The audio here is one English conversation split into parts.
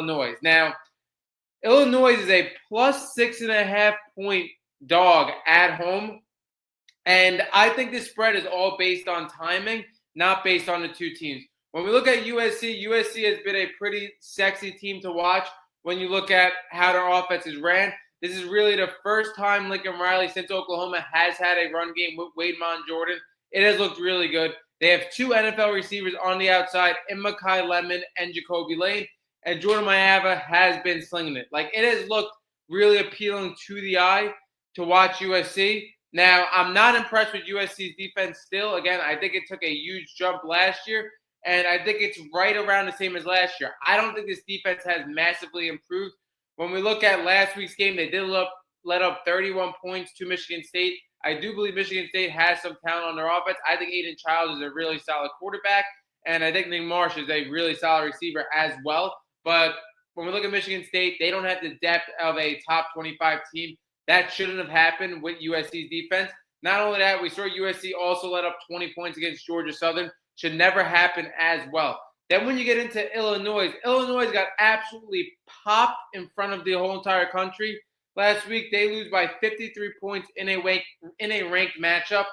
Illinois. Now, Illinois is a plus 6.5 point dog at home. And I think this spread is all based on timing, not based on the two teams. When we look at USC has been a pretty sexy team to watch when you look at how their offense is ran. This is really the first time Lincoln Riley since Oklahoma has had a run game with Wade Jordan. It has looked really good. They have two NFL receivers on the outside, in Mekhi Lemon and Jacoby Lane, and Jordan Mailata has been slinging it. Like, it has looked really appealing to the eye to watch USC. Now, I'm not impressed with USC's defense still. Again, I think it took a huge jump last year, and I think it's right around the same as last year. I don't think this defense has massively improved. When we look at last week's game, they did let up 31 points to Michigan State. I do believe Michigan State has some talent on their offense. I think Aiden Childs is a really solid quarterback, and I think Nick Marsh is a really solid receiver as well. But when we look at Michigan State, they don't have the depth of a top 25 team. That shouldn't have happened with USC's defense. Not only that, we saw USC also let up 20 points against Georgia Southern. Should never happen as well. Then when you get into Illinois got absolutely popped in front of the whole entire country. Last week, they lose by 53 points in a ranked matchup.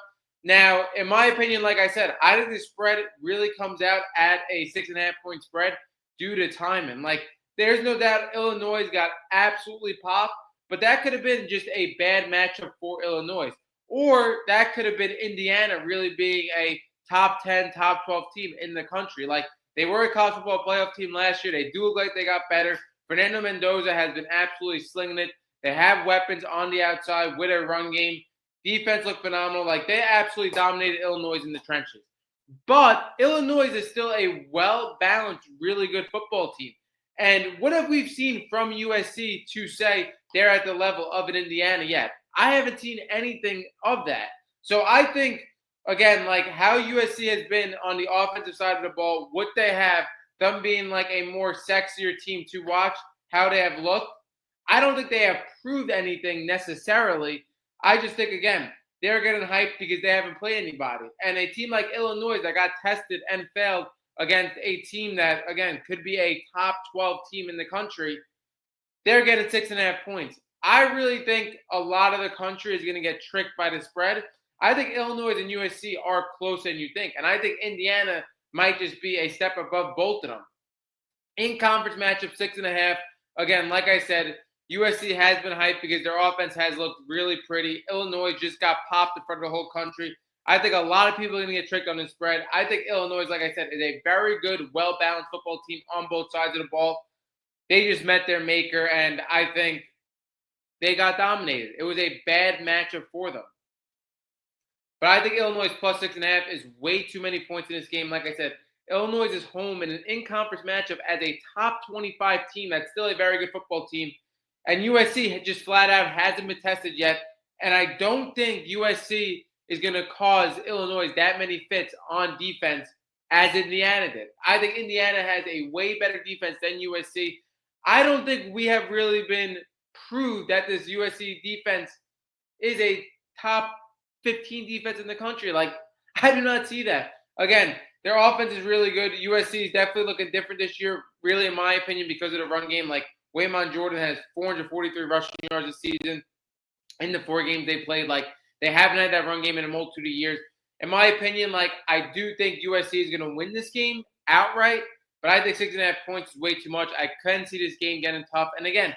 Now, in my opinion, like I said, I think the spread really comes out at a 6.5 point spread due to timing. Like, there's no doubt Illinois got absolutely popped. But that could have been just a bad matchup for Illinois. Or that could have been Indiana really being a top 10, top 12 team in the country. Like, they were a college football playoff team last year. They do look like they got better. Fernando Mendoza has been absolutely slinging it. They have weapons on the outside with a run game. Defense looked phenomenal. Like, they absolutely dominated Illinois in the trenches. But Illinois is still a well-balanced, really good football team. And what have we seen from USC to say they're at the level of an Indiana yet? I haven't seen anything of that. So I think, again, like how USC has been on the offensive side of the ball, what they have, them being like a more sexier team to watch, how they have looked, I don't think they have proved anything necessarily. I just think, again, they're getting hyped because they haven't played anybody. And a team like Illinois that got tested and failed against a team that, again, could be a top 12 team in the country, they're getting 6.5 points. I really think a lot of the country is going to get tricked by the spread. I think Illinois and USC are closer than you think. And I think Indiana might just be a step above both of them. In conference matchup, 6.5. Again, like I said, USC has been hyped because their offense has looked really pretty. Illinois just got popped in front of the whole country. I think a lot of people are going to get tricked on the spread. I think Illinois, like I said, is a very good, well-balanced football team on both sides of the ball. They just met their maker, and I think they got dominated. It was a bad matchup for them. But I think Illinois plus 6.5 is way too many points in this game. Like I said, Illinois is home in an in-conference matchup as a top 25 team that's still a very good football team. And USC just flat out hasn't been tested yet. And I don't think USC is going to cause Illinois that many fits on defense as Indiana did. I think Indiana has a way better defense than USC. I don't think we have really been proved that this USC defense is a top 15 defense in the country. Like, I do not see that. Again, their offense is really good. USC is definitely looking different this year, really, in my opinion, because of the run game. Like, Waymon Jordan has 443 rushing yards this season in the 4 games they played. Like, they haven't had that run game in a multitude of years. In my opinion, like, I do think USC is going to win this game outright, but I think 6.5 points is way too much. I couldn't see this game getting tough. And again,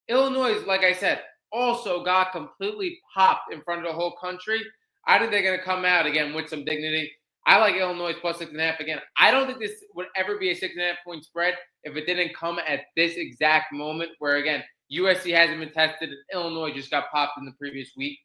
Illinois, like I said, also got completely popped in front of the whole country. I think they're going to come out again with some dignity. I like Illinois plus 6.5 again. I don't think this would ever be a 6.5 point spread if it didn't come at this exact moment where, again, USC hasn't been tested and Illinois just got popped in the previous week.